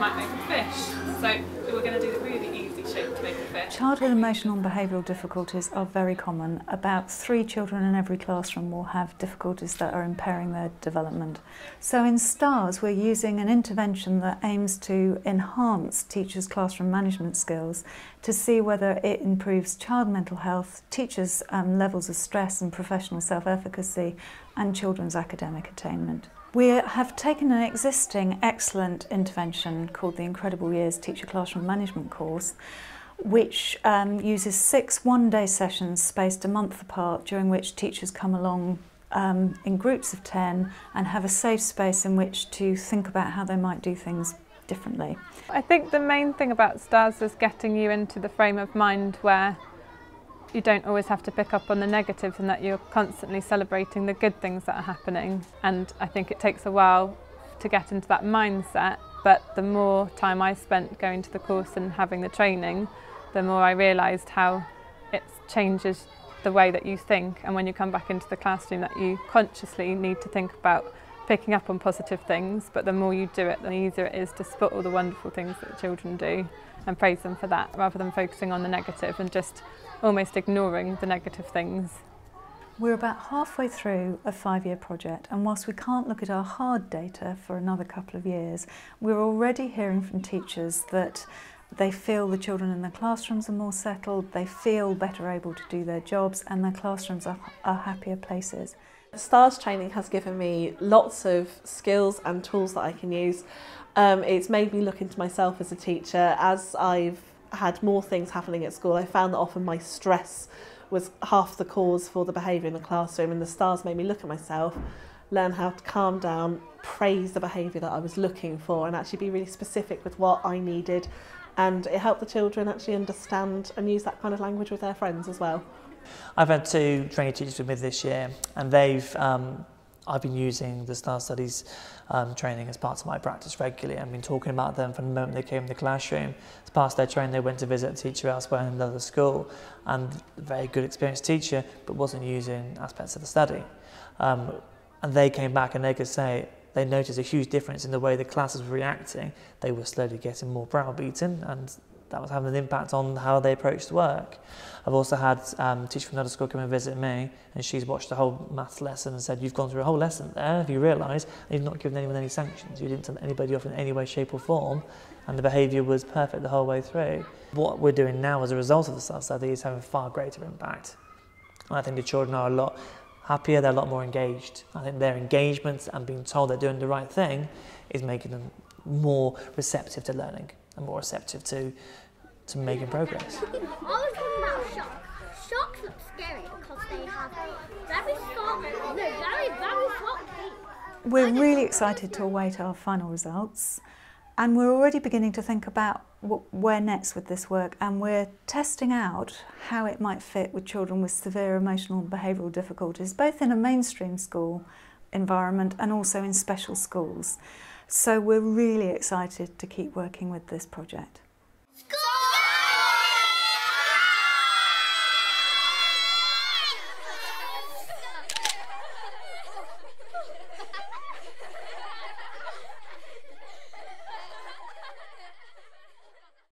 might make a fish. So we're going to do the really easy shape to make a fish. Childhood emotional and behavioural difficulties are very common. About 3 children in every classroom will have difficulties that are impairing their development. So in STARS we're using an intervention that aims to enhance teachers' classroom management skills to see whether it improves child mental health, teachers' levels of stress and professional self-efficacy, and children's academic attainment. We have taken an existing excellent intervention called the Incredible Years Teacher Classroom Management course, which uses 6 one-day sessions spaced a month apart, during which teachers come along in groups of 10 and have a safe space in which to think about how they might do things differently. I think the main thing about STARS is getting you into the frame of mind where you don't always have to pick up on the negatives and that you're constantly celebrating the good things that are happening. And I think it takes a while to get into that mindset, but the more time I spent going to the course and having the training, the more I realised how it changes the way that you think, and when you come back into the classroom that you consciously need to think about picking up on positive things, but the more you do it, the easier it is to spot all the wonderful things that the children do and praise them for that, rather than focusing on the negative and just almost ignoring the negative things. We're about halfway through a 5-year project, and whilst we can't look at our hard data for another couple of years, we're already hearing from teachers that they feel the children in their classrooms are more settled, they feel better able to do their jobs, and their classrooms are happier places. STARS training has given me lots of skills and tools that I can use. It's made me look into myself as a teacher. As I've had more things happening at school, I found that often my stress was half the cause for the behaviour in the classroom, and the STARS made me look at myself, learn how to calm down, praise the behaviour that I was looking for, and actually be really specific with what I needed, and it helped the children actually understand and use that kind of language with their friends as well. I've had 2 trainee teachers with me this year, and I've been using the STAR Studies training as part of my practice regularly. I've been talking about them from the moment they came in the classroom. As part of their training, they went to visit a teacher elsewhere in another school, and a very good experienced teacher, but wasn't using aspects of the study. And they came back and they could say they noticed a huge difference in the way the classes were reacting. They were slowly getting more browbeaten, and that was having an impact on how they approached work. I've also had a teacher from another school come and visit me, and she's watched the whole maths lesson and said, "You've gone through a whole lesson there, have you realised? You've not given anyone any sanctions, you didn't tell anybody off in any way, shape or form, and the behaviour was perfect the whole way through." What we're doing now as a result of the STAR study is having far greater impact. And I think the children are a lot happier, they're a lot more engaged. I think their engagement and being told they're doing the right thing is making them more receptive to learning and more receptive to making progress. I was talking about sharks. Sharks look scary because they have very sharp teeth. We're really excited to await our final results, and we're already beginning to think about where next with this work, and we're testing out how it might fit with children with severe emotional and behavioural difficulties, both in a mainstream school environment and also in special schools. So we're really excited to keep working with this project.